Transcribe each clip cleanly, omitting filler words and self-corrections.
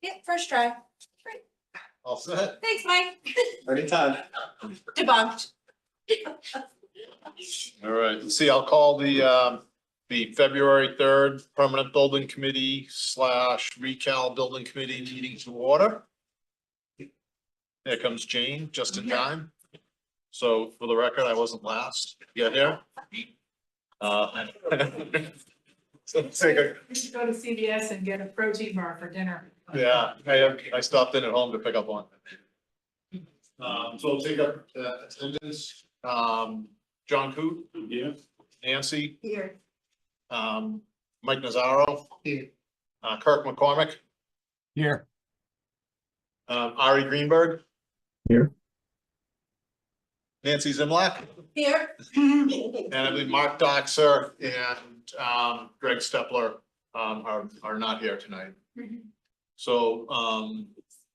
Yeah, first try. Great. All set? Thanks, Mike. Anytime. Debunked. All right, let's see, I'll call the February 3rd Permanent Building Committee / Recal Building Committee meeting to order. Here comes Jane, just in time. So for the record, I wasn't last to get here. So take a, We should go to CVS and get a protein bar for dinner. yeah, I stopped in at home to pick up one. So I'll take up attendance, John Coop. Yeah. Nancy, Here. Mike Nazaro. Here. Kirk McCormick, Here. Ari Greenberg. Here. Nancy Zimlak, Here. and I believe Mark Doxer and Greg Stepler are not here tonight. So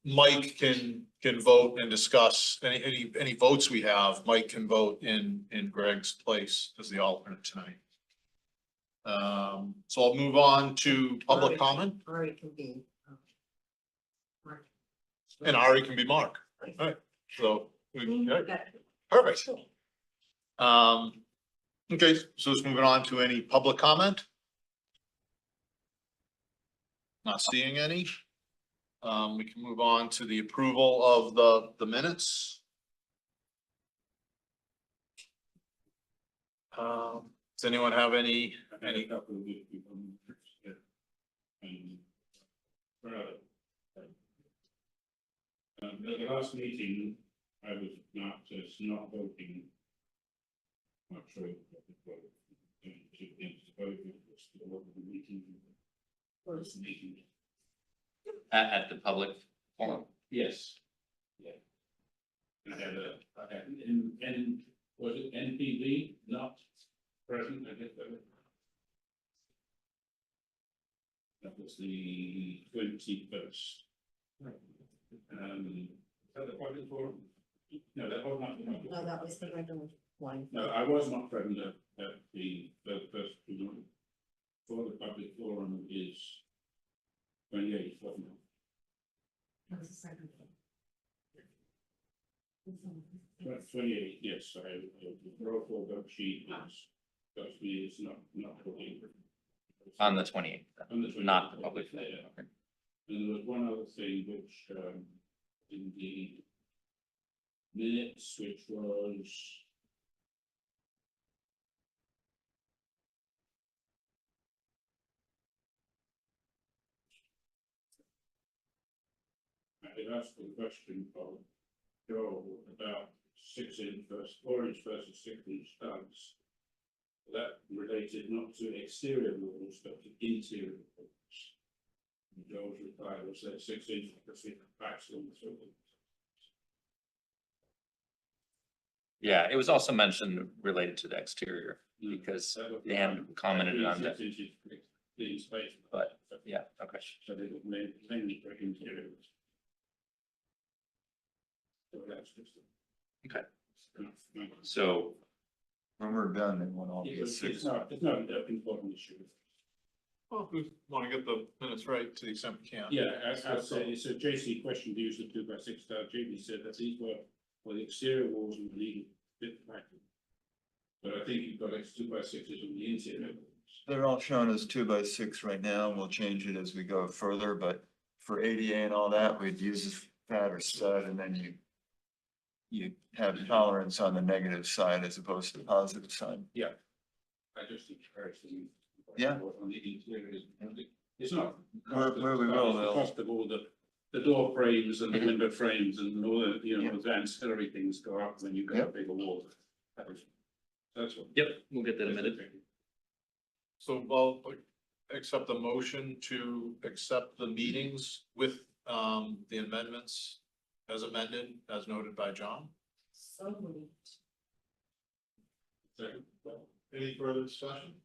Mike can vote and discuss any votes we have. Mike can vote in Greg's place as the alternate tonight. So I'll move on to public comment, Or it can be. and Ari can be Mark. All right, so perfect. Okay, so let's move on to any public comment. Not seeing any. We can move on to the approval of the minutes. Does anyone have any? At the last meeting, I was not voting. Not sure. At the public forum. Yes. Yeah. I had was it NPV not present? I guess that was the 21st. Is that the public forum? No, that was not. No, that was the regular one. No, I was not present at the first one. For the public forum is 28th, wasn't it? That was the second one. 28th, yes, the roll call vote sheet is not voting. On the 28th, On the 28th, not the public. yeah. Okay. And there was one other thing which, in the minutes, which was. I had asked a question of Joel about 6-inch versus 4-inch versus 6-inch studs. That related not to exterior walls, but to interior walls. And Joel's reply was that 6-inch because it backs them through. Yeah, it was also mentioned related to the exterior because That was- Dan commented on that, 6 inches clean space. but yeah, okay. So they would mainly for interiors. So that's just. Okay. So When we're done, they won't all be at It's 6. not an important issue. Well, if we want to get the minutes right to the extent we can. Yeah, I'd say it's a JC question to use the 2x6 style. Jamie said that these were for the exterior walls and the bit back. But I think you've got 2x6s on the interior walls. They're all shown as 2x6 right now. We'll change it as we go further, but for ADA and all that, we'd use a fatter stud and then you have tolerance on the negative side as opposed to the positive side. I just encourage them. Yeah. On the interior, it's not. Where we will, It's the they'll- cost of all the door frames and the window frames and all the, Yeah. the ancillary things go up when you get a bigger wall. That's what. yep, we'll get that amended. So I'll accept the motion to accept the meetings with the amendments as amended, as noted by John. So moved. Second. Any further discussion?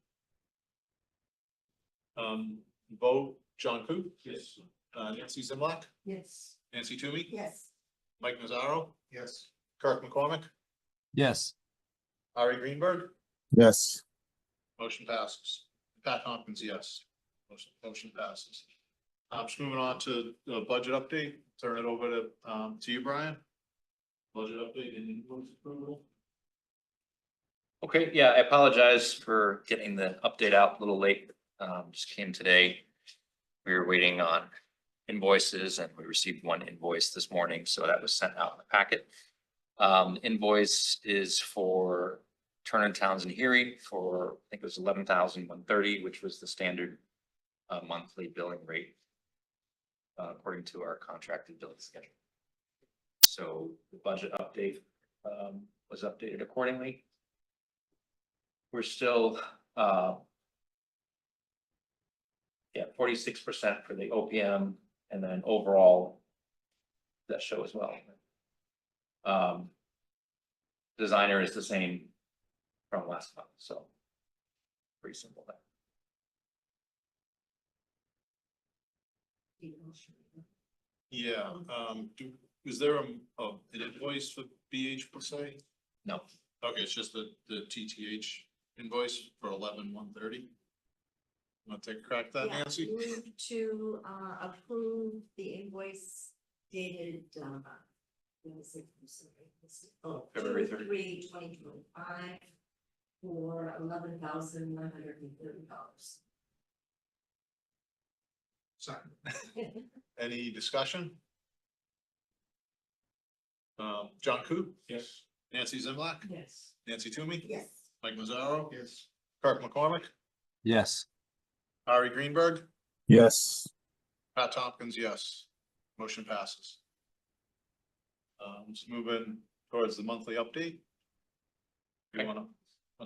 Vote, John Coop, Yes. Nancy Zimlak, Yes. Nancy Toomey, Yes. Mike Nazaro. Yes. Kirk McCormick, Yes. Ari Greenberg, Yes. motion passes. Pat Tompkins, yes. Motion passes. Just moving on to the budget update, turn it over to you, Brian. Budget update and invoice approval. Okay, yeah, I apologize for getting the update out a little late. Just came today. We were waiting on invoices and we received one invoice this morning, so that was sent out in the packet. Invoice is for Turner Townsend Erie for, I think it was 11,130, which was the standard monthly billing rate according to our contracted billing schedule. So the budget update was updated accordingly. We're still, yeah, 46% for the OPM and then overall that show as well. Designer is the same from last month, so pretty simple there. Yeah, is there an invoice for BH per se? No, Okay, it's just the TTH invoice for 11,130. Want to take a crack at that, Yeah, Nancy? move to approve the invoice dated let me see, I'm sorry, this is- oh, February 30. 2/3/2025 for $11,930. Second. Any discussion? John Coop, Yes. Nancy Zimlack, Yes. Nancy Toomey, Yes. Mike Mazzaro, Yes. Kirk McCormick, Yes. Ari Greenberg, Yes. Pat Tompkins, yes. Motion passes. Just moving towards the monthly update. You wanna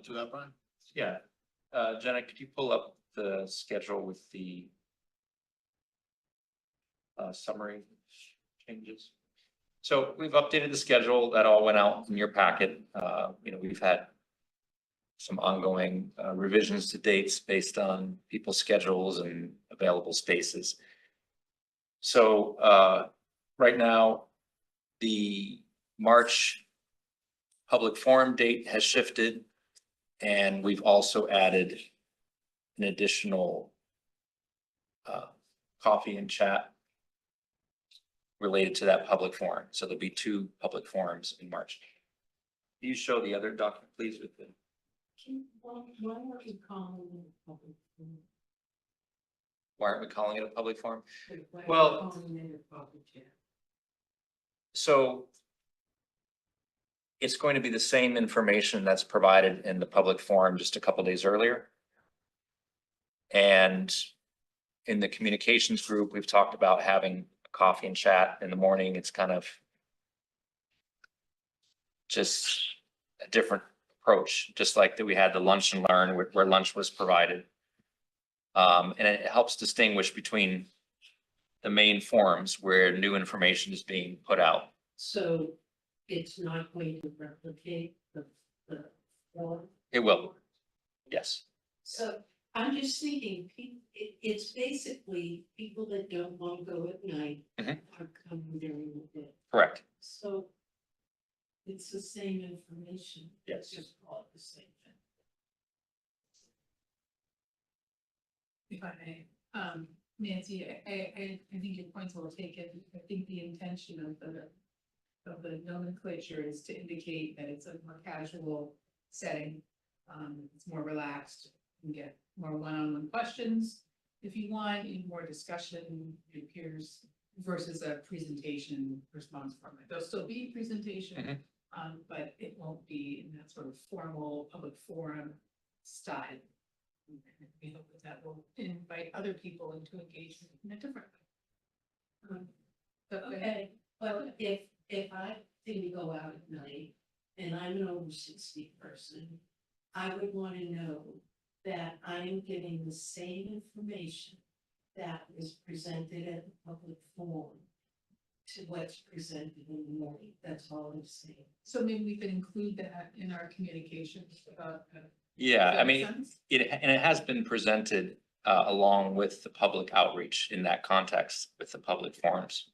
do that, Brian? yeah. Jenna, could you pull up the schedule with the summary changes? So we've updated the schedule. That all went out in your packet. We've had some ongoing revisions to dates based on people's schedules and available spaces. So right now, the March public forum date has shifted. And we've also added an additional coffee and chat related to that public forum. So there'll be 2 public forums in March. Can you show the other document, please, with the, Why are you calling it a public forum? why aren't we calling it a public forum? Why are you Well- calling it a public chat? So it's going to be the same information that's provided in the public forum just a couple days earlier. And in the communications group, we've talked about having a coffee and chat in the morning. It's kind of just a different approach, just like that we had the lunch and learn where lunch was provided. And it helps distinguish between the main forums where new information is being put out. So it's not going to replicate the forum? It will, yes. So I'm just thinking, it's basically people that don't want to go at night Mhm. are coming during the day. Correct. So it's the same information. Yes. Just call it the same thing. If I may, Nancy, I think your point's well taken. I think the intention of the nomenclature is to indicate that it's a more casual setting. It's more relaxed, you can get more one-on-one questions. If you want, in more discussion, your peers versus a presentation response format. There'll still be presentation, but it won't be in that sort of formal public forum style. And we hope that will invite other people into engagement in a different way. But Okay, but if I didn't go out at night and I'm an over 60 person, I would want to know that I am getting the same information that was presented at the public forum to what's presented in the morning. That's all I'm saying. So maybe we could include that in our communications about. Yeah, does I that mean, make sense? it has been presented along with the public outreach in that context with the public forums.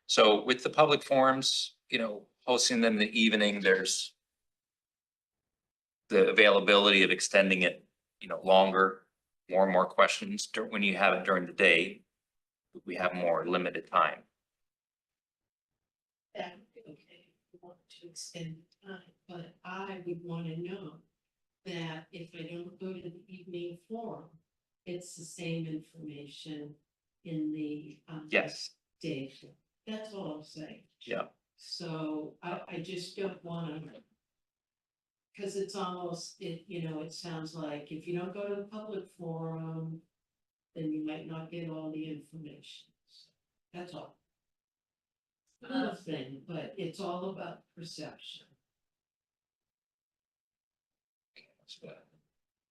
So with the public forums, hosting them in the evening, there's the availability of extending it, longer, more and more questions when you have it during the day. we have more limited time. That would be okay, if you want to extend the time, but I would wanna know that if I don't go to the evening forum, it's the same information in the, Yes, day. That's all I'm saying. yeah, So I just don't wanna. Cause it's almost, it sounds like if you don't go to the public forum, then you might not get all the information. So that's all. Little thing, but it's all about perception.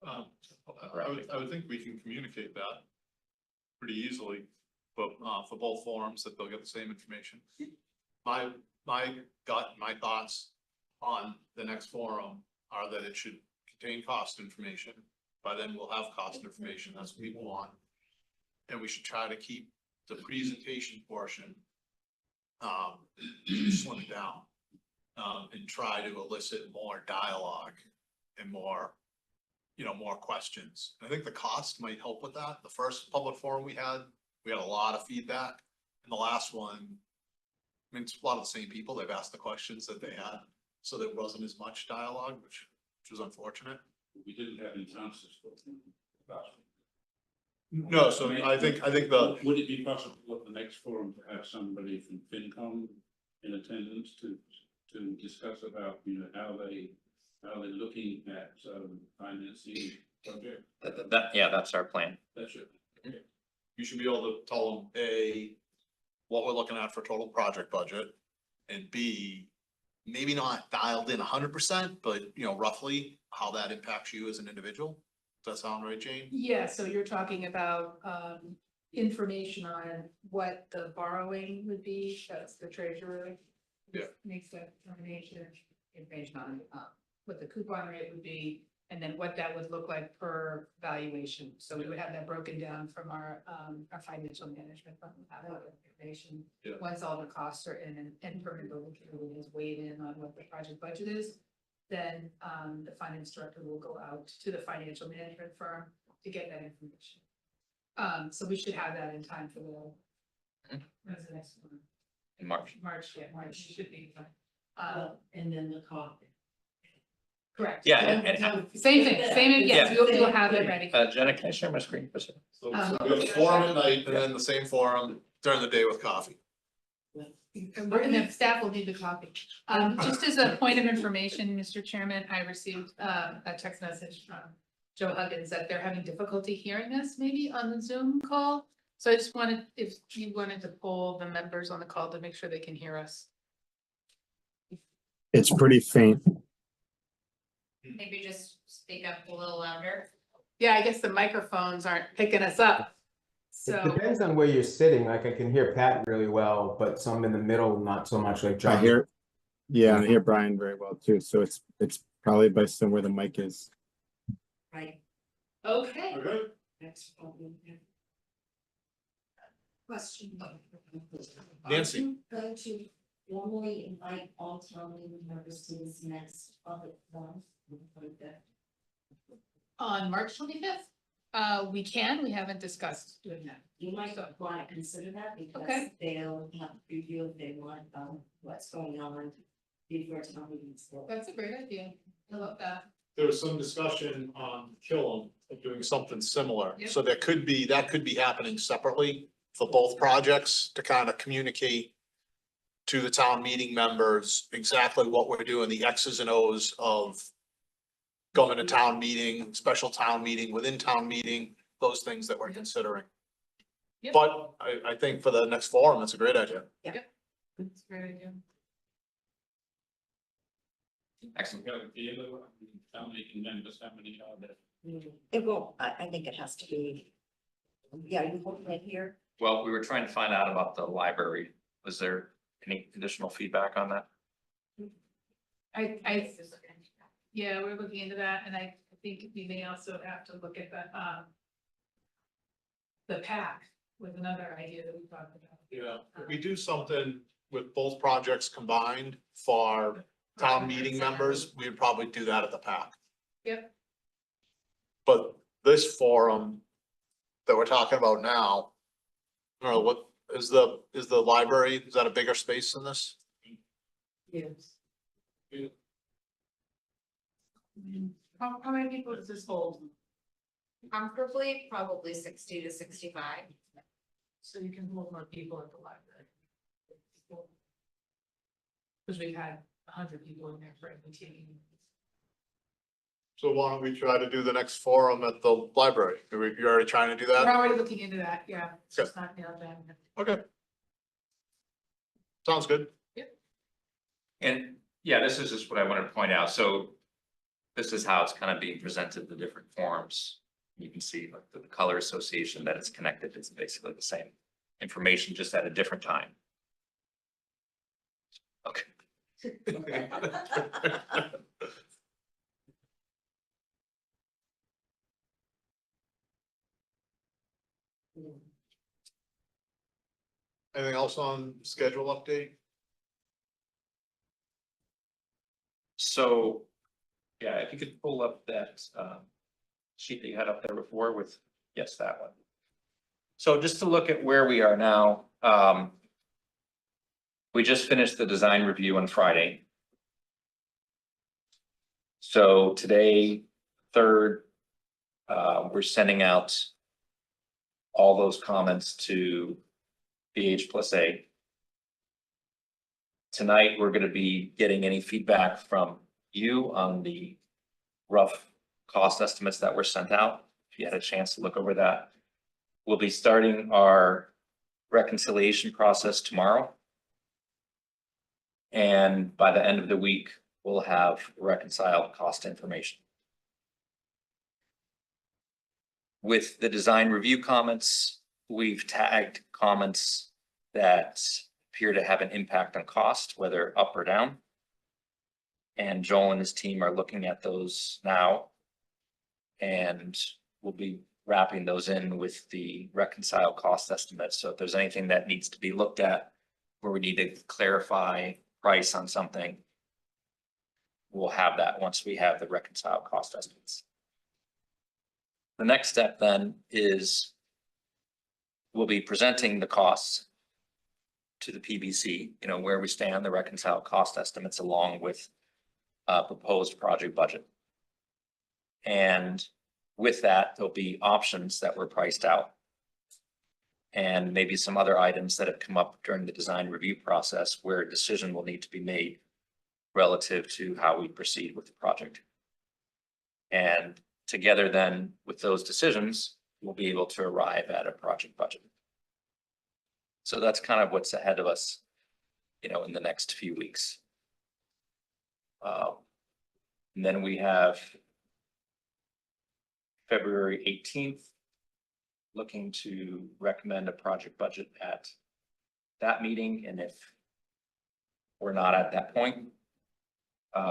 I would think we can communicate that pretty easily, but, for both forums, that they'll get the same information. My gut, my thoughts on the next forum are that it should contain cost information. By then we'll have cost information, that's what people want. And we should try to keep the presentation portion, slim it down. And try to elicit more dialogue and more, more questions. I think the cost might help with that. The first public forum we had a lot of feedback. And the last one, I mean, it's a lot of the same people, they've asked the questions that they had, so there wasn't as much dialogue, which was unfortunate. We didn't have any answers for them. No, so I think the, Would it be possible at the next forum to have somebody from FinCom in attendance to discuss about, how they're looking at, financing project? yeah, that's our plan. That's it. you should be able to tell them, A, what we're looking at for total project budget, and B, maybe not dialed in 100%, but roughly how that impacts you as an individual. Does that sound right, Jane? Yeah, so you're talking about information on what the borrowing would be, that's the treasurer. Yeah. Makes that determination, information on what the coupon rate would be, and then what that would look like per valuation. So we would have that broken down from our financial management fund, we'll have that information. Yeah. Once all the costs are in and permanent building committee has weighed in on what the project budget is, then the finance director will go out to the financial management firm to get that information. So we should have that in time for when's the next one? In March. March should be fine. And then the copy. Correct. Yeah, and Same thing, yes, Yeah. we'll have it ready. Jenna, can I share my screen for a second? So we have a forum at night and then the same forum during the day with coffee. And the staff will need the copy. Just as a point of information, Mr. Chairman, I received a text message from Joe Huggins that they're having difficulty hearing us maybe on the Zoom call. So I just wanted, if you wanted to poll the members on the call to make sure they can hear us. It's pretty faint. Maybe just speak up a little louder. Yeah, I guess the microphones aren't picking us up. It So, depends on where you're sitting, like I can hear Pat really well, but some in the middle, not so much, like I John. hear, I hear Brian very well too, so it's probably based on where the mic is. Right, okay. Okay. Next problem. question. Nancy. Are you going to formally invite all town meeting members to this next public forum? On March 25th, we we haven't discussed doing that. You might want to consider that because Okay. they'll have to review if they want, what's going on before town meetings. That's a great idea. I love that. There was some discussion on Killam of doing something similar, Yep. so that could be happening separately for both projects to kind of communicate to the town meeting members exactly what we're doing, the X's and O's of going to town meeting, special town meeting, within town meeting, those things that we're considering. Yep. But I think for the next forum, that's a great idea. That's a great idea. Excellent. We have a deal, how many members, how many are there? It will, I think it has to be. Yeah, you hold right here. Well, we were trying to find out about the library. Was there any additional feedback on that? Yeah, we're looking into that, and I think we may also have to look at the PAC was another idea that we talked about. Yeah, if we do something with both projects combined for town meeting members, we'd probably do that at the PAC. Yep. But this forum that we're talking about now, I don't know, what is the library, is that a bigger space than this? Yes. How many people does this hold? Comfortably, probably 60 to 65. So you can hold more people at the library. Because we've had 100 people in there for every meeting. So why don't we try to do the next forum at the library? You're already trying to do We're that? already looking into that, yeah, it's just not nailed down. yet. Okay. Sounds good. And yeah, this is just what I wanted to point out. So this is how it's kind of being presented, the different forms. You can see like the color association that it's connected. It's basically the same information, just at a different time. Okay. Anything else on schedule update? So, yeah, if you could pull up that sheet that you had up there before with, yes, that one. So just to look at where we are now, we just finished the design review on Friday. So today, third, we're sending out all those comments to BH+A. Tonight, we're gonna be getting any feedback from you on the rough cost estimates that were sent out. If you had a chance to look over that. We'll be starting our reconciliation process tomorrow. And by the end of the week, we'll have reconciled cost information. With the design review comments, we've tagged comments that appear to have an impact on cost, whether up or down. And Joel and his team are looking at those now. And we'll be wrapping those in with the reconciled cost estimates. So if there's anything that needs to be looked at, where we need to clarify price on something, we'll have that once we have the reconciled cost estimates. The next step then is we'll be presenting the costs to the PBC, you know, where we stand, the reconciled cost estimates along with proposed project budget. And with that, there'll be options that were priced out. And maybe some other items that have come up during the design review process where a decision will need to be made relative to how we proceed with the project. And together then with those decisions, we'll be able to arrive at a project budget. So that's kind of what's ahead of us, you know, in the next few weeks. And then we have February 18th, looking to recommend a project budget at that meeting. And if we're not at that point,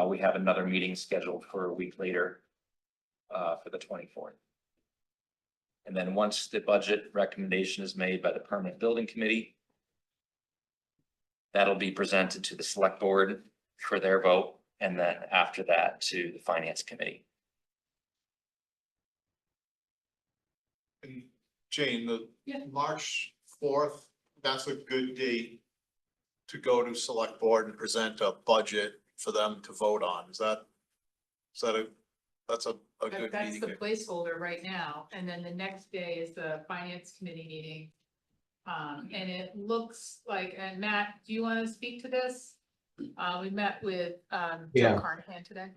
we have another meeting scheduled for a week later for the 24th. And then once the budget recommendation is made by the permanent building committee, that'll be presented to the select board for their vote. And then after that to the finance committee. And Jane, the Yeah. March 4th, that's a good date to go to select board and present a budget for them to vote on. That's a good That's meeting. the placeholder right now, and then the next day is the finance committee meeting. And it looks like, and Matt, do you want to speak to this? We met with, Joe Yeah. Carnahan today.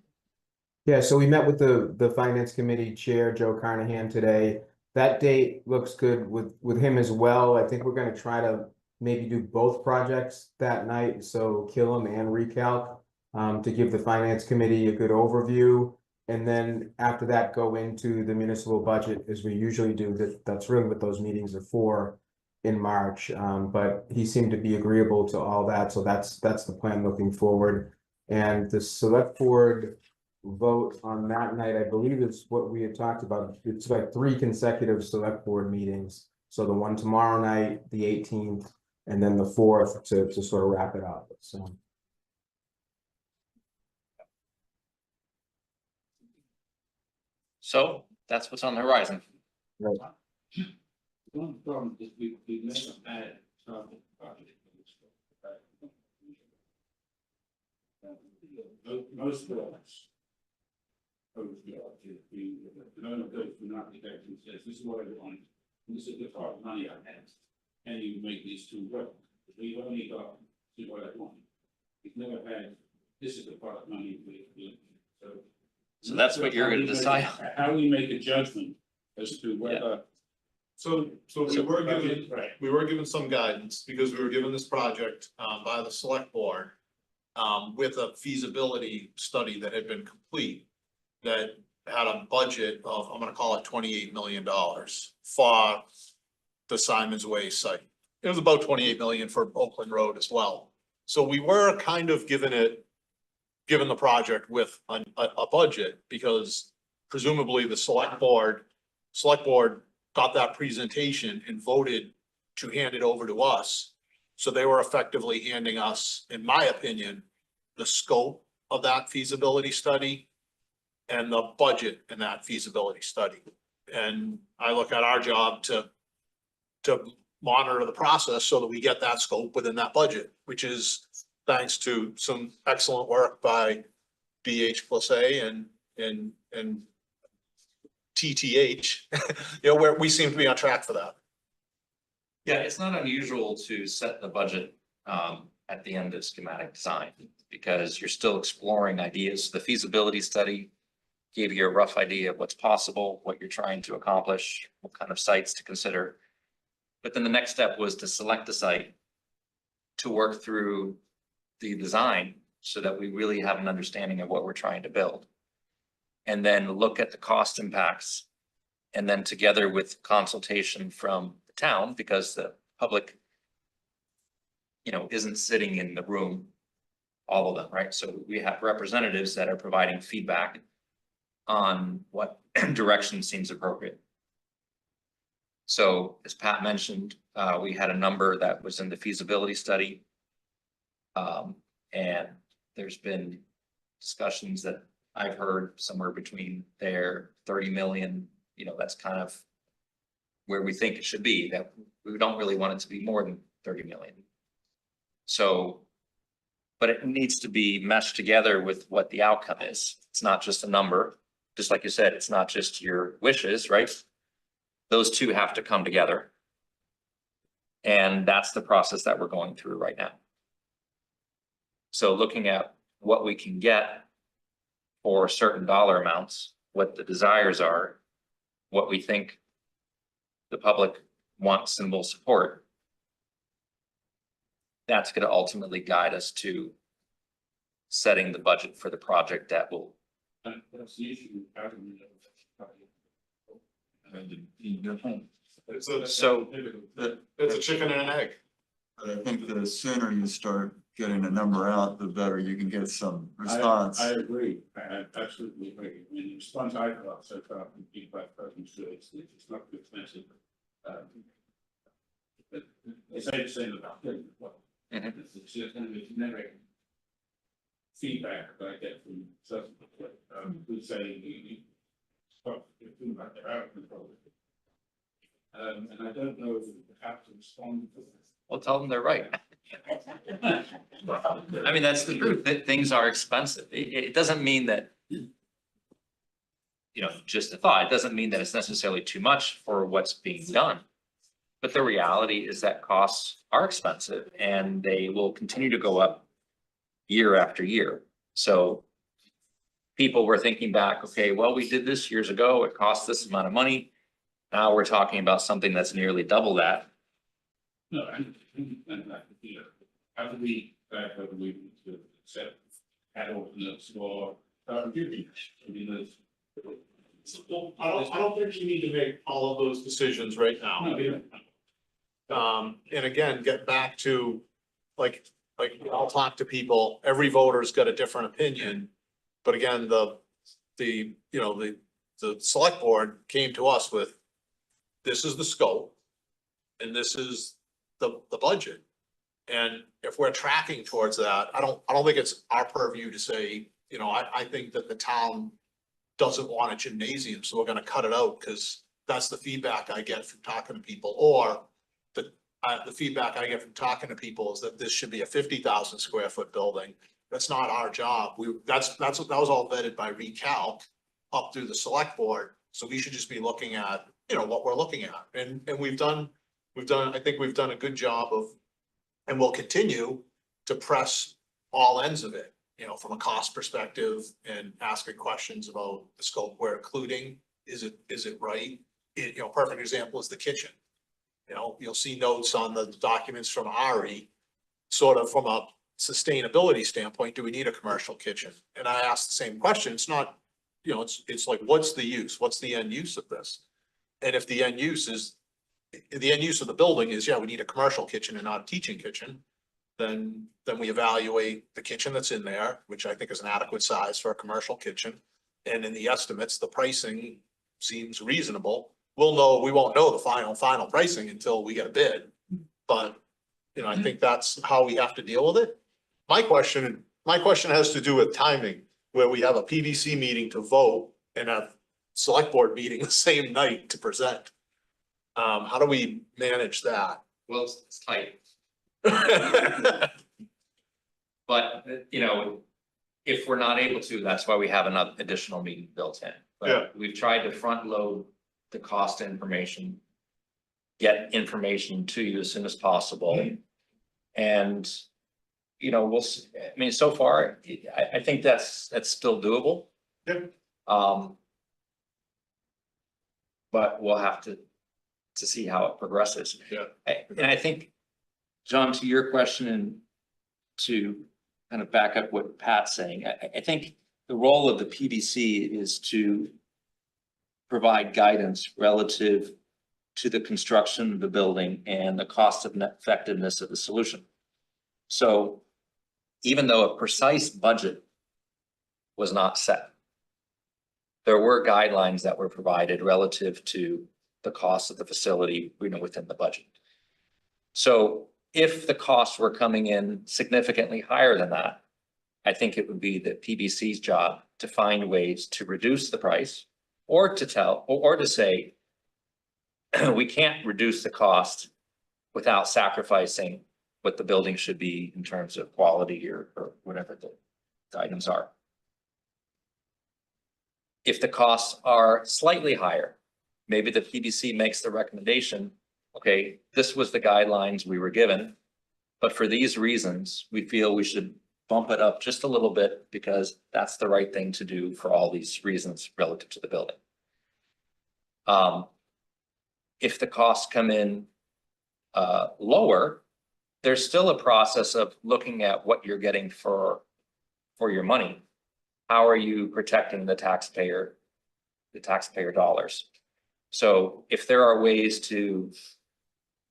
Yeah, so we met with the finance committee chair, Joe Carnahan, today. That date looks good with him as well. I think we're gonna try to maybe do both projects that night, so Killam and Recalc, to give the finance committee a good overview. And then after that, go into the municipal budget as we usually do. That's really what those meetings are for in March. But he seemed to be agreeable to all that, so that's the plan looking forward. And the select board vote on that night, I believe is what we had talked about. It's like 3 consecutive select board meetings. So the one tomorrow night, the 18th, and then the 4th to sort of wrap it up, so. So that's what's on the horizon. Right. One problem is we never had target budget. Most boards. The owner goes to an architect and says, this is what I want, and this is the part of money I have. Can you make these two work? We've only got, this is what I want. We've never had, this is the part of money we, so. So that's what you're gonna decide. How we make a judgment as to whether. So Right. we were given some guidance because we were given this project by the select board. With a feasibility study that had been complete. That had a budget of, I'm gonna call it $28 million for the Simon's Way site. It was about 28 million for Oakland Road as well. So we were kind of given the project with a budget because presumably the select board got that presentation and voted to hand it over to us. So they were effectively handing us, in my opinion, the scope of that feasibility study and the budget in that feasibility study. And I look at our job to monitor the process so that we get that scope within that budget, which is thanks to some excellent work by BH+A and TTH, you know, where we seem to be on track for that. Yeah, it's not unusual to set the budget at the end of schematic design because you're still exploring ideas. The feasibility study gave you a rough idea of what's possible, what you're trying to accomplish, what kind of sites to consider. But then the next step was to select a site to work through the design so that we really have an understanding of what we're trying to build. And then look at the cost impacts. And then together with consultation from the town, because the public, you know, isn't sitting in the room, all of them, right? So we have representatives that are providing feedback on what direction seems appropriate. So as Pat mentioned, we had a number that was in the feasibility study. And there's been discussions that I've heard somewhere between their 30 million, you know, that's kind of where we think it should be, that we don't really want it to be more than 30 million. So, but it needs to be meshed together with what the outcome is. It's not just a number, just like you said, it's not just your wishes, right? Those two have to come together. And that's the process that we're going through right now. So looking at what we can get for certain dollar amounts, what the desires are, what we think the public wants and will support. That's going to ultimately guide us to setting the budget for the project that will. That's the issue. So It's a chicken and an egg. But I think the sooner you start getting a number out, the better you can get some response. I agree, I absolutely agree. I mean, the response I got so far from people I've spoken to, it's not too expensive. But they say the same about it. Well, it's just kind of a generic feedback that I get from certain people, who say you stop thinking about their out control. And I don't know if you have to respond to this. Well, tell them they're right. I mean, that's the truth, that things are expensive. It doesn't mean that, you know, just a thought, it doesn't mean that it's necessarily too much for what's being done. But the reality is that costs are expensive and they will continue to go up year after year. So people were thinking back, okay, well, we did this years ago, it cost this amount of money. Now we're talking about something that's nearly double that. No, and you know, how do we to accept ad alternates for duty? I mean, Well, I don't think you need to make all of those decisions right now. no, we don't. And again, get back to, like, I'll talk to people, every voter's got a different opinion. But again, the select board came to us with, this is the scope. And this is the budget. And if we're tracking towards that, I don't think it's our purview to say, you know, I think that the town doesn't want a gymnasium, so we're gonna cut it out because That's the feedback I get from talking to people, or the feedback I get from talking to people is that this should be a 50,000 square foot building. That's not our job. That was all vetted by recalc up through the select board. So we should just be looking at, what we're looking at. And I think we've done a good job of, and we'll continue to press all ends of it, from a cost perspective and asking questions about the scope we're including. Is it right? Perfect example is the kitchen. You'll see notes on the documents from Ari, sort of from a sustainability standpoint, do we need a commercial kitchen? And I asked the same question. It's not, it's like, what's the use? What's the end use of this? And if the end use of the building is, yeah, we need a commercial kitchen and not a teaching kitchen, then we evaluate the kitchen that's in there, which I think is an adequate size for a commercial kitchen. And in the estimates, the pricing seems reasonable. We won't know the final pricing until we get a bid. But, I think that's how we have to deal with it. My question has to do with timing, where we have a PBC meeting to vote and a select board meeting the same night to present. How do we manage that? Well, it's tight, but, if we're not able to, that's why we have another additional meeting built in. But Yeah. we've tried to front load the cost information, get information to you as soon as possible. And, so far, I think that's still doable. Yeah. But we'll have to see how it progresses. Yeah. And I think, John, to your question and to kind of back up what Pat's saying, I think the role of the PBC is to provide guidance relative to the construction of the building and the cost effectiveness of the solution. So even though a precise budget was not set, there were guidelines that were provided relative to the cost of the facility, within the budget. So if the costs were coming in significantly higher than that, I think it would be the PBC's job to find ways to reduce the price, or to say, we can't reduce the cost without sacrificing what the building should be in terms of quality or whatever the items are. If the costs are slightly higher, maybe the PBC makes the recommendation, okay, this was the guidelines we were given, but for these reasons, we feel we should bump it up just a little bit because that's the right thing to do for all these reasons relative to the building. If the costs come in lower, there's still a process of looking at what you're getting for your money. How are you protecting the taxpayer dollars? So if there are ways to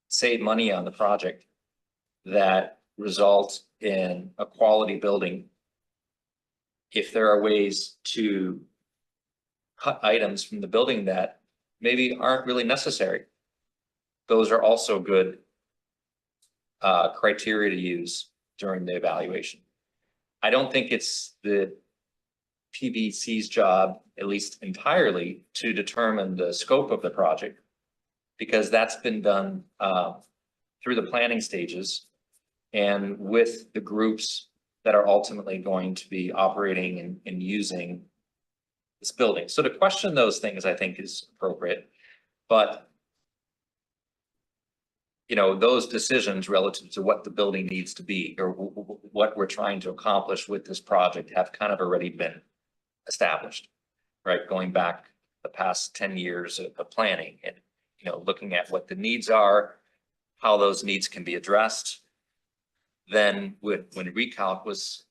save money on the project that result in a quality building, if there are ways to cut items from the building that maybe aren't really necessary, those are also good criteria to use during the evaluation. I don't think it's the PBC's job, at least entirely, to determine the scope of the project, because that's been done through the planning stages and with the groups that are ultimately going to be operating and using this building. So to question those things, I think, is appropriate, but those decisions relative to what the building needs to be or what we're trying to accomplish with this project have kind of already been established, right? Going back the past 10 years of planning and, looking at what the needs are, how those needs can be addressed. Then when recalc was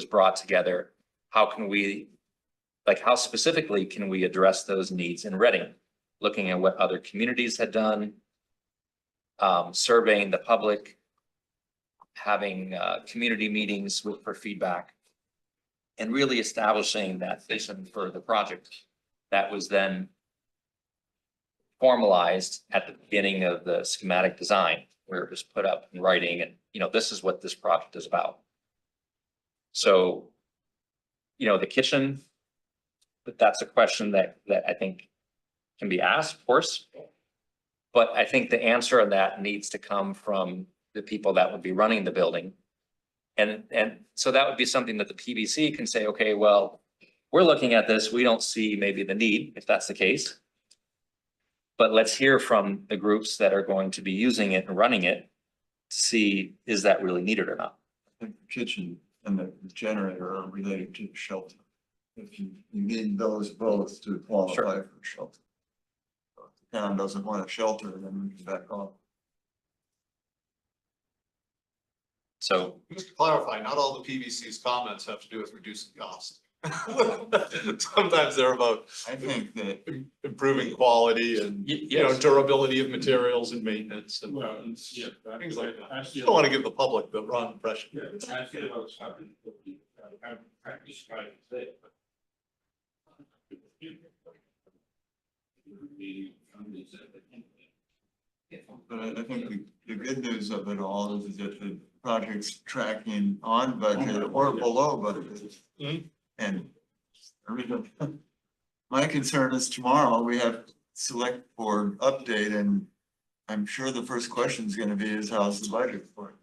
brought together, how specifically can we address those needs in Reading? Looking at what other communities had done, surveying the public, having community meetings for feedback, and really establishing that vision for the project that was then formalized at the beginning of the schematic design, where it was put up in writing and, this is what this project is about. So, the kitchen, but that's a question that I think can be asked, of course. But I think the answer on that needs to come from the people that would be running the building. And so that would be something that the PBC can say, okay, well, we're looking at this, we don't see maybe the need, if that's the case. But let's hear from the groups that are going to be using it and running it to see, is that really needed or not? I think the kitchen and the generator are related to the shelter. If you need those both to qualify for shelter. If the town doesn't want a shelter, then we can back off. So, Just to clarify, not all the PVC's comments have to do with reducing cost. Sometimes they're about I think that improving quality and, you know, yes, durability of materials and maintenance and Well, yeah. things like that. That's I the don't want to give the public the wrong impression. Yeah, that's the what's happening. Practice like that. But I think the good news of it all is that the project's tracking on budget or below budget. Mhm. And my concern is tomorrow we have select board update and I'm sure the first question is gonna be is how's the budget for it?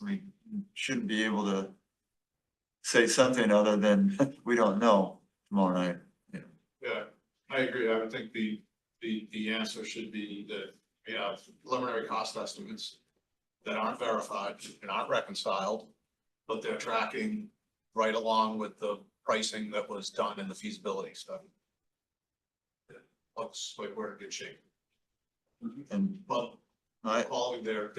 We shouldn't be able to say something other than we don't know tomorrow night. Yeah, I agree. I would think the answer should be that we have preliminary cost estimates that aren't verified and aren't reconciled, but they're tracking right along with the pricing that was done in the feasibility study. It looks like we're in good shape, And but following their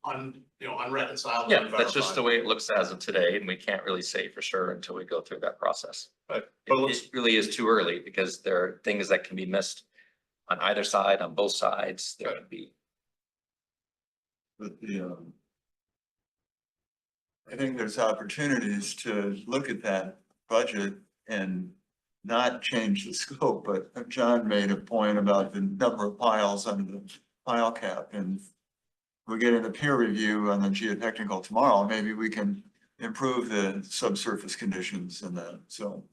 unreconciled. yeah, that's just the way it looks as of today, and we can't really say for sure until we go through that process. But it looks, It really is too early because there are things that can be missed on either side, on both sides, there could be. But I think there's opportunities to look at that budget and not change the scope, but John made a point about the number of piles under the pile cap and we get into peer review on the geotechnical tomorrow, maybe we can improve the subsurface conditions and that, so.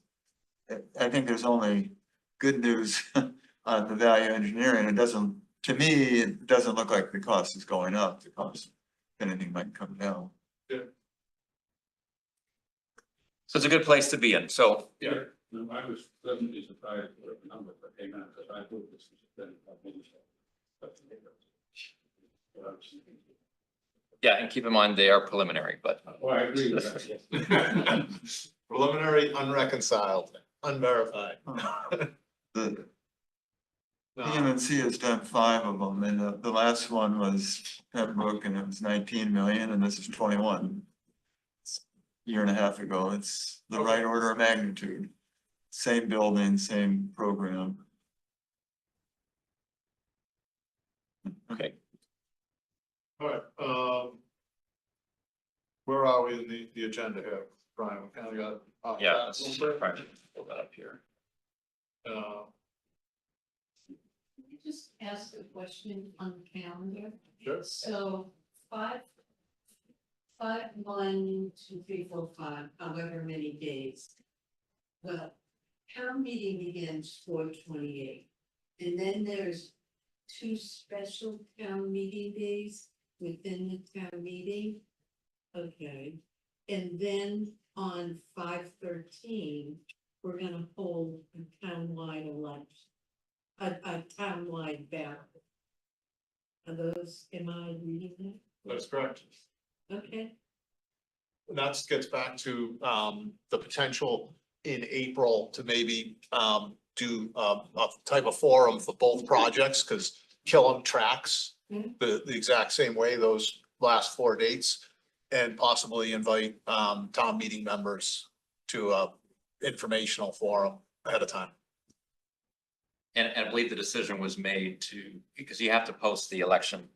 I think there's only good news on the value engineering. It doesn't, to me, it doesn't look like the cost is going up. The cost, if anything, might come down. So it's a good place to be in, so, yeah, No, I was pleasantly surprised with the number that came out, because I thought this was a 35 minutes. yeah, and keep in mind, they are preliminary, but Well, I agree with that. preliminary, unreconciled, unverified. The PMNC has done 5 of them and the last one was Pembroke and it was 19 million and this is 21. Year and a half ago, it's the right order of magnitude. Same building, same program. okay. All right, where are we in the agenda here, Brian? We kind of got. Yeah, let's try to pull that up here. Can I just ask a question on the calendar? Sure. So 5, 1, 2, 3, 4, 5, however many days. Well, town meeting begins 4/28, and then there's 2 special town meeting days within the town meeting. Okay, and then on 5/13, we're gonna hold a townwide election, a townwide ballot. Are those, am I reading that? That's correct. Okay, And that gets back to the potential in April to maybe do a type of forum for both projects, because Killam tracks Mhm. the exact same way, those last 4 dates. And possibly invite town meeting members to a informational forum ahead of time. And I believe the decision was made to, because you have to post the election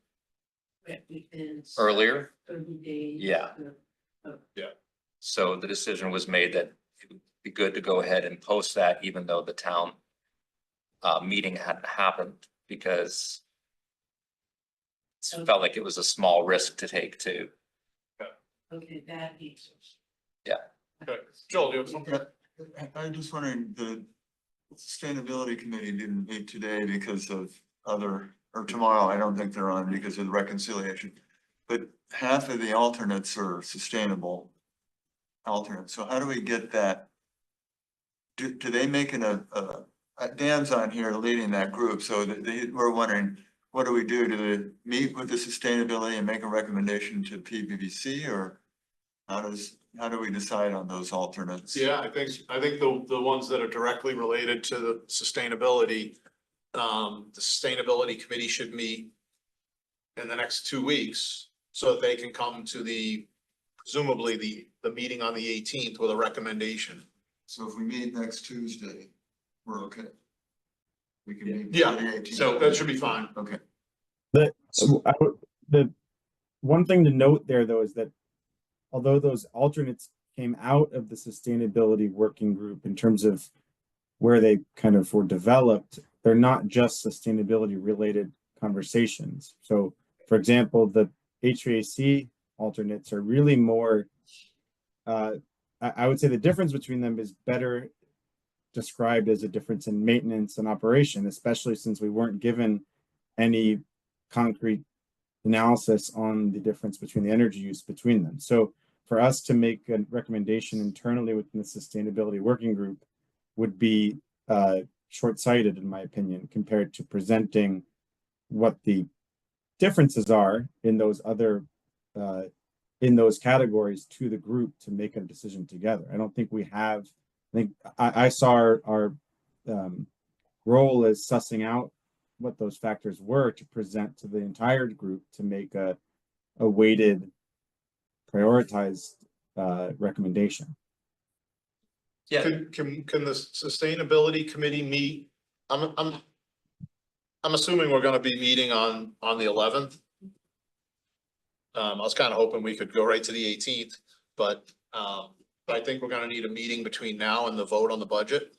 but within earlier. 30 days. Yeah. So the decision was made that it would be good to go ahead and post that even though the town meeting hadn't happened because it felt like it was a small risk to take too. Okay, that answers. Yeah. Okay. Joel, do you have something? I'm just wondering, Sustainability Committee didn't meet today because of or tomorrow, I don't think they're on because of the reconciliation. But half of the alternates are sustainable alternates, so how do we get that? Do they make Dan's on here leading that group, so we're wondering, what do we do? Do they meet with the sustainability and make a recommendation to PBBC, or how do we decide on those alternates? Yeah, I think the ones that are directly related to the sustainability, the Sustainability Committee should meet in the next 2 weeks, so that they can come to presumably the meeting on the 18th with a recommendation. So if we meet next Tuesday, we're okay. We can meet. Yeah, on the 18th. So that should be fine. Okay. The one thing to note there, though, is that although those alternates came out of the sustainability working group in terms of where they kind of were developed, they're not just sustainability related conversations. So, for example, the HVAC alternates are really more, I would say the difference between them is better described as a difference in maintenance and operation, especially since we weren't given any concrete analysis on the difference between the energy use between them. So for us to make a recommendation internally within the sustainability working group would be short-sighted, in my opinion, compared to presenting what the differences are in those other in those categories to the group to make a decision together. I don't think we have. I saw our role as sussing out what those factors were to present to the entire group to make a weighted, prioritized recommendation. Yeah, Can the Sustainability Committee meet? I'm assuming we're gonna be meeting on the 11th. I was kind of hoping we could go right to the 18th, but I think we're gonna need a meeting between now and the vote on the budget.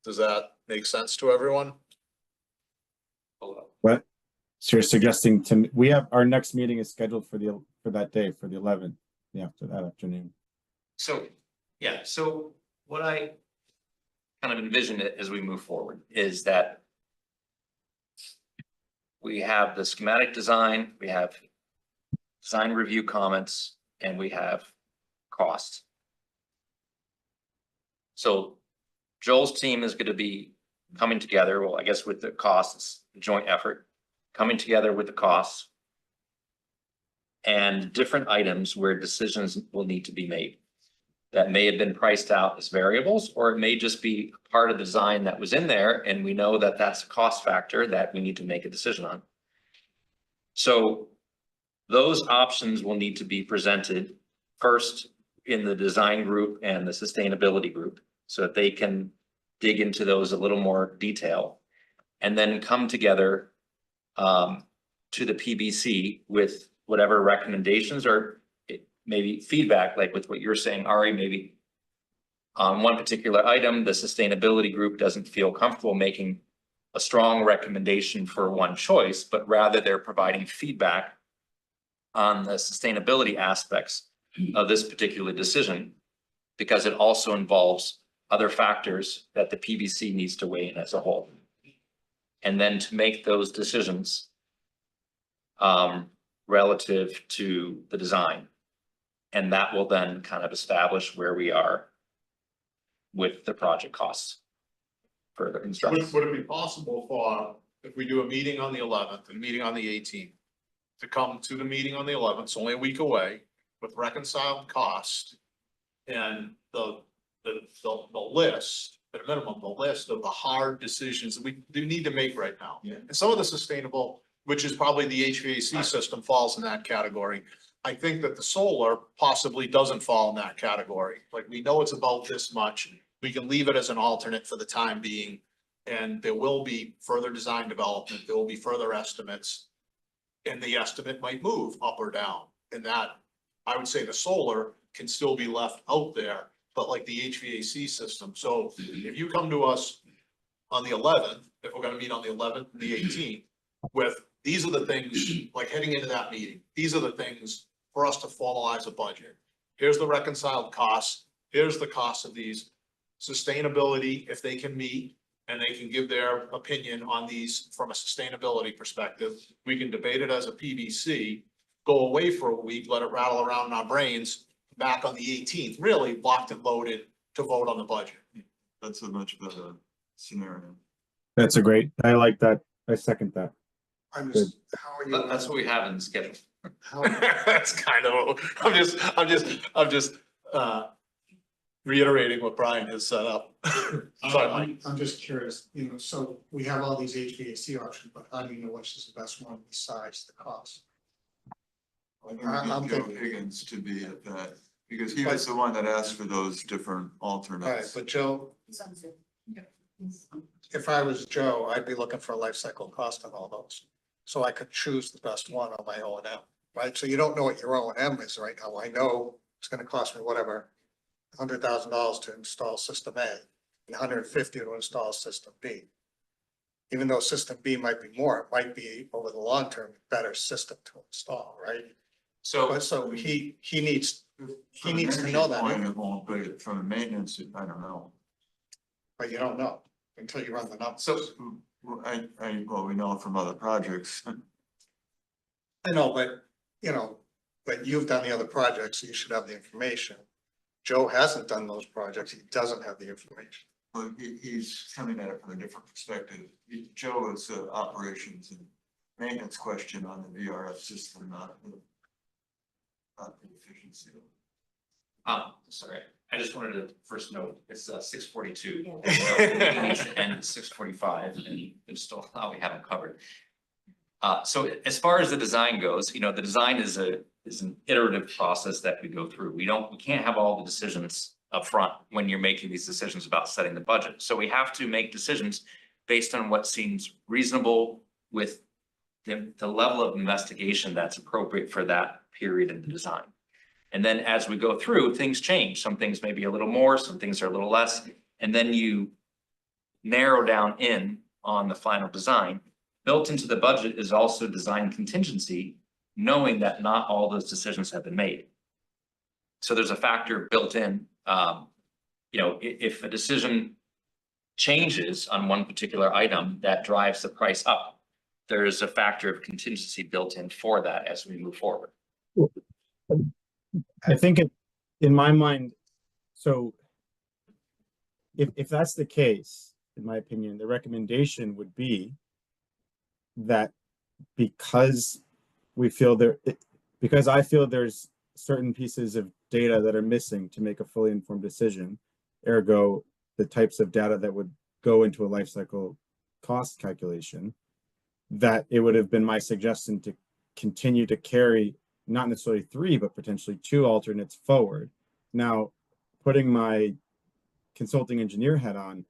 Does that make sense to everyone? What? So you're suggesting we have our next meeting is scheduled for that day, for the 11th, after that afternoon. so, yeah, so what I kind of envision it as we move forward is that we have the schematic design, we have design review comments, and we have cost. So Joel's team is going to be coming together, well, I guess with the costs, joint effort, coming together with the costs and different items where decisions will need to be made. That may have been priced out as variables, or it may just be part of the design that was in there, and we know that that's a cost factor that we need to make a decision on. So those options will need to be presented first in the design group and the sustainability group, so that they can dig into those a little more detail, and then come together to the PBC with whatever recommendations or maybe feedback, like with what you're saying, Ari, maybe on one particular item, the sustainability group doesn't feel comfortable making a strong recommendation for one choice, but rather they're providing feedback on the sustainability aspects of this particular decision, because it also involves other factors that the PBC needs to weigh in as a whole. And then to make those decisions relative to the design. And that will then kind of establish where we are with the project costs for the construction. Would it be possible for, if we do a meeting on the 11th and a meeting on the 18th, to come to the meeting on the 11th, it's only a week away, with reconciled cost and the list, at a minimum, the list of the hard decisions that we do need to make right now. Yeah. And some of the sustainable, which is probably the HVAC system, falls in that category. I think that the solar possibly doesn't fall in that category. Like, we know it's about this much. We can leave it as an alternate for the time being. And there will be further design development. There will be further estimates. And the estimate might move up or down. And that, I would say the solar can still be left out there, but like the HVAC system. So if you come to us on the 11th, if we're gonna meet on the 11th and the 18th, with, these are the things, like heading into that meeting, these are the things for us to formalize a budget. Here's the reconciled costs, here's the cost of these. sustainability, if they can meet, and they can give their opinion on these from a sustainability perspective. We can debate it as a PBC, go away for a week, let it rattle around in our brains, back on the 18th, really locked and loaded to vote on the budget. That's a much better scenario. That's a great, I like that. I second that. I'm just, how are you? That's what we have in the schedule. How, That's kind of, I'm just reiterating what Brian has set up. Sorry, Mike. I'm just curious, so we have all these HVAC options, but how do you know which is the best one besides the cost? I think I'm we need Joe thinking- Higgins to be at that, because he was the one that asked for those different All right, alternates. but Joe, if I was Joe, I'd be looking for a life cycle cost on all those. So I could choose the best one on my O and M, right? So you don't know what your O and M is right now. I know it's gonna cost me whatever, $100,000 to install system A, and $150 to install system B. Even though system B might be more, it might be over the long term, a better system to install, right? So But so he needs From an needs to energy know that. point, it won't, but from a maintenance, I don't know. But you don't know until you run the numbers. So- Well, well, we know from other projects. I know, but but you've done the other projects, so you should have the information. Joe hasn't done those projects. He doesn't have the information. Well, he's coming at it from a different perspective. Joe is operations and maintenance question on the VRF system, not the efficiency. Sorry, I just wanted to first note, it's 6:42. Yeah. It needs to end at 6:45, and there's still a lot we haven't covered. So as far as the design goes, the design is an iterative process that we go through. We can't have all the decisions up front when you're making these decisions about setting the budget. So we have to make decisions based on what seems reasonable with the level of investigation that's appropriate for that period in the design. And then as we go through, things change. Some things may be a little more, some things are a little less, and then you narrow down in on the final design. Built into the budget is also design contingency, knowing that not all those decisions have been made. So there's a factor built in, if a decision changes on one particular item that drives the price up, there is a factor of contingency built in for that as we move forward. I think in my mind, so if that's the case, in my opinion, the recommendation would be that because I feel there's certain pieces of data that are missing to make a fully informed decision, ergo the types of data that would go into a life cycle cost calculation, that it would have been my suggestion to continue to carry not necessarily 3, but potentially 2 alternates forward. Now, putting my consulting engineer hat on,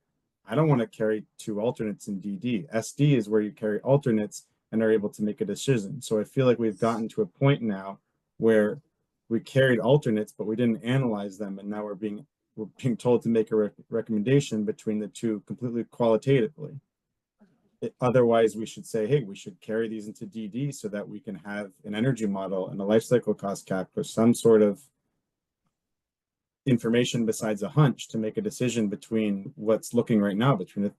I don't want to carry 2 alternates in DD. SD is where you carry alternates and are able to make a decision. So I feel like we've gotten to a point now where we carried alternates, but we didn't analyze them, and now we're being told to make a recommendation between the 2 completely qualitatively. Otherwise, we should say, hey, we should carry these into DD so that we can have an energy model and a life cycle cost cap or some sort of information besides a hunch to make a decision between what's looking right now between a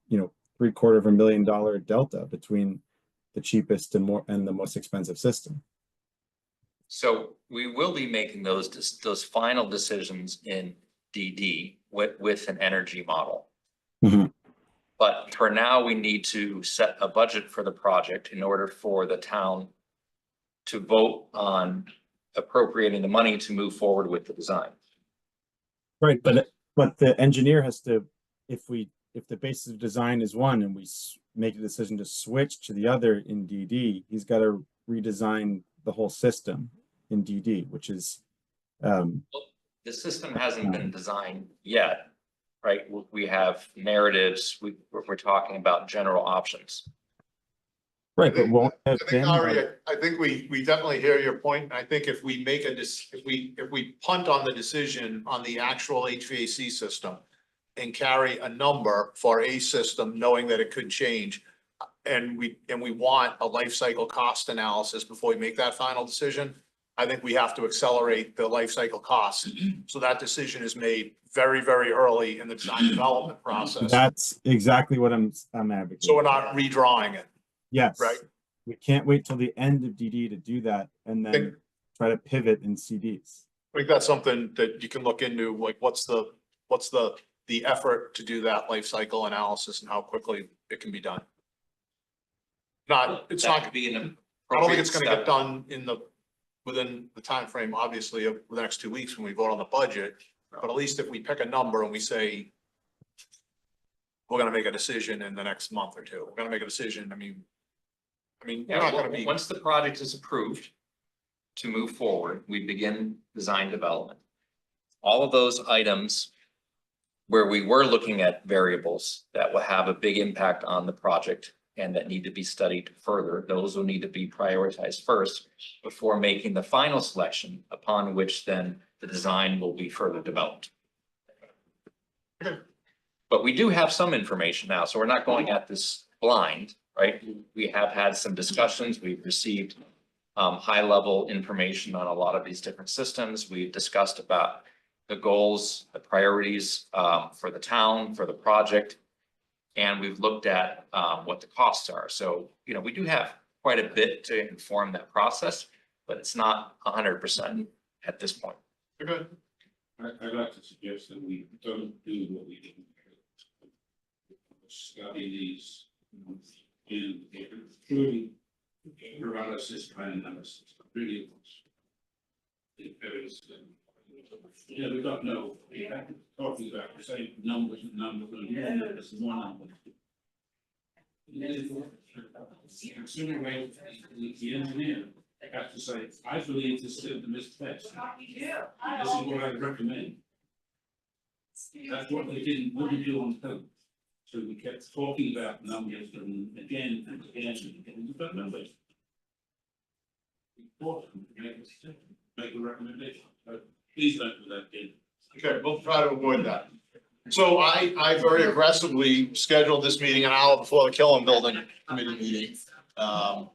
$750,000 delta between the cheapest and the most expensive system. So we will be making those final decisions in DD with an energy model. Mhm. But for now, we need to set a budget for the project in order for the town to vote on appropriating the money to move forward with the design. Right, but the engineer has to, if the basis of design is one and we make a decision to switch to the other in DD, he's got to redesign the whole system in DD, which is The system hasn't been designed yet, right? We have narratives, we're talking about general options. right, but won't I have think, been Ari, I think we definitely hear your point. I think if we make if we punt on the decision on the actual HVAC system and carry a number for a system, knowing that it could change, and we want a life cycle cost analysis before we make that final decision, I think we have to accelerate the life cycle costs. So that decision is made very, very early in the design development process. That's exactly what I'm advocating. So we're not redrawing it. Yes. Right. We can't wait till the end of DD to do that and then try to pivot in CDs. I think that's something that you can look into, like what's the effort to do that life cycle analysis and how quickly it can be done. It's That not, could be an I don't think it's appropriate gonna get step. done within the time frame, obviously, of the next 2 weeks when we vote on the budget. But at least if we pick a number and we say, we're gonna make a decision in the next month or two, we're gonna make a decision, I mean, you're Yeah, not gonna be. once the project is approved to move forward, we begin design development. All of those items where we were looking at variables that will have a big impact on the project and that need to be studied further, those will need to be prioritized first before making the final selection, upon which then the design will be further developed. But we do have some information now, so we're not going at this blind, right? We have had some discussions, we've received high-level information on a lot of these different systems. We've discussed about the goals, the priorities for the town, for the project. And we've looked at what the costs are. So, you know, we do have quite a bit to inform that process, but it's not 100% at this point. Good. I'd like to suggest that we don't do what we did. Study these, and truly paralysis by analysis, really. There is, yeah, we don't know, we have to talking about the same numbers and there's more numbers. Sooner or later, the engineer has to say, I believe this system is best. This is what I recommend. That's what they wouldn't do on code. So we kept talking about numbers and again and again and again, but numbers. Important, make a recommendation, but please don't do that again. Okay, we'll try to avoid that. So I very aggressively scheduled this meeting an hour before the Killen Building Committee meeting. A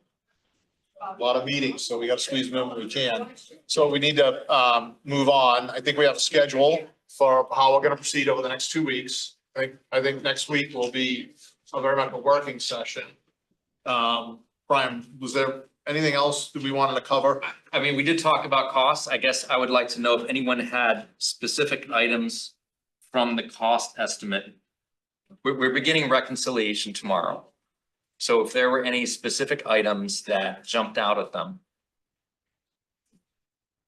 lot of meetings, so we gotta squeeze them in when we can. So we need to move on. I think we have a schedule for how we're gonna proceed over the next 2 weeks. I think next week will be a very much a working session. Brian, was there anything else that we wanted to cover? I mean, we did talk about costs. I guess I would like to know if anyone had specific items from the cost estimate. We're beginning reconciliation tomorrow. So if there were any specific items that jumped out at them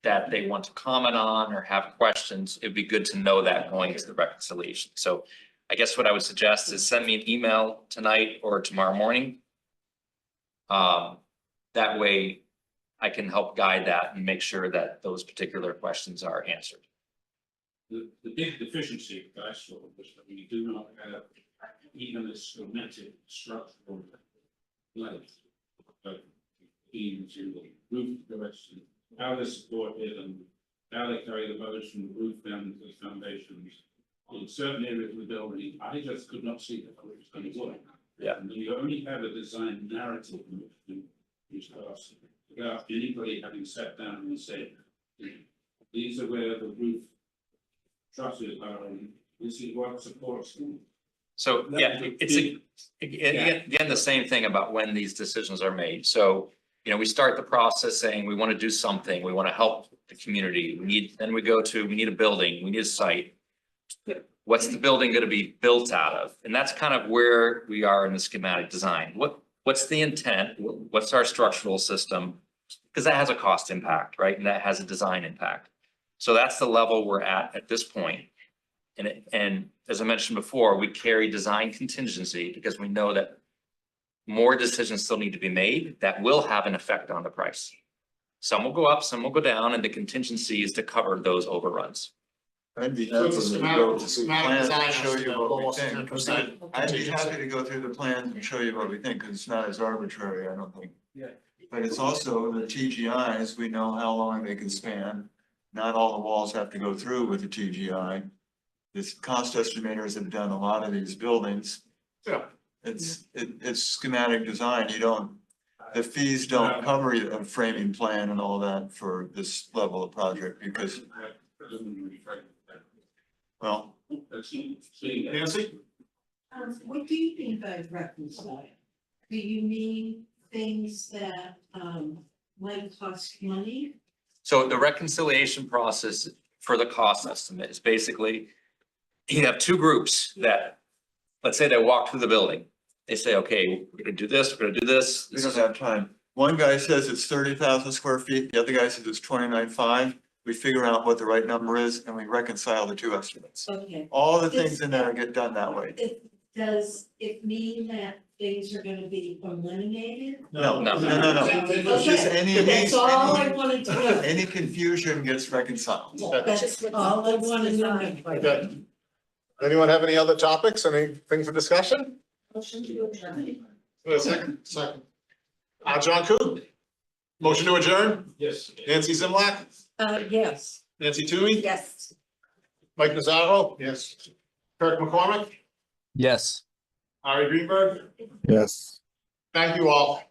that they want to comment on or have questions, it'd be good to know that going into the reconciliation. So I guess what I would suggest is send me an email tonight or tomorrow morning. That way I can help guide that and make sure that those particular questions are answered. The big deficiency that I saw was that we do not have even a schematic structural length. But beams in the roof direction, how they're supported and how they carry the loads from the roof down to the foundations. In certain areas of the building, I just could not see how it was going to work. Yeah. And you only have a design narrative without anybody having sat down and said, these are where the roof trusses are, and this is what supports them. So, yeah, again, the same thing about when these decisions are made. So, you know, we start the process saying we want to do something, we want to help the community. We need a building, we need a site. What's the building going to be built out of? And that's kind of where we are in the schematic design. What's the intent? What's our structural system? Because that has a cost impact, right? And that has a design impact. So that's the level we're at this point. And as I mentioned before, we carry design contingency because we know that more decisions still need to be made that will have an effect on the price. Some will go up, some will go down, and the contingency is to cover those overruns. I'd be So happy it's a to schematic- go through the schematic plans design and show you what we almost think. 10% I'd be happy to go through the plans and show you what we think, because it's not as arbitrary, I don't think. Yeah. But it's also the TGIs, we know how long they can span. Not all the walls have to go through with the TGI. This cost estimators have done a lot of these buildings. Yeah. It's schematic design, you don't, the fees don't cover a framing plan and all that for this level of project because, well, Nancy? What do you mean by reconcile? Do you mean things that, might cost money? So the reconciliation process for the cost estimate is basically, you have two groups that, let's say they walk through the building. They say, okay, we're gonna do this, we're gonna do this. we don't have time. One guy says it's 30,000 square feet, the other guy says it's 29.5. We figure out what the right number is and we reconcile the two estimates. Okay. All the things in there get done that way. Does it mean that things are gonna be eliminated? No, No. It's just Okay, that's all I wanted to know. any confusion gets reconciled. That's all I wanna know. Okay. Anyone have any other topics, anything for discussion? Motion to adjourn. Second. John Coop, motion to adjourn, Yes. Nancy Zimlack, Yes. Nancy Toohey, Yes. Mike Nazaro. Yes. Kirk McCormick, Yes. Ari Greenberg, Yes. thank you all.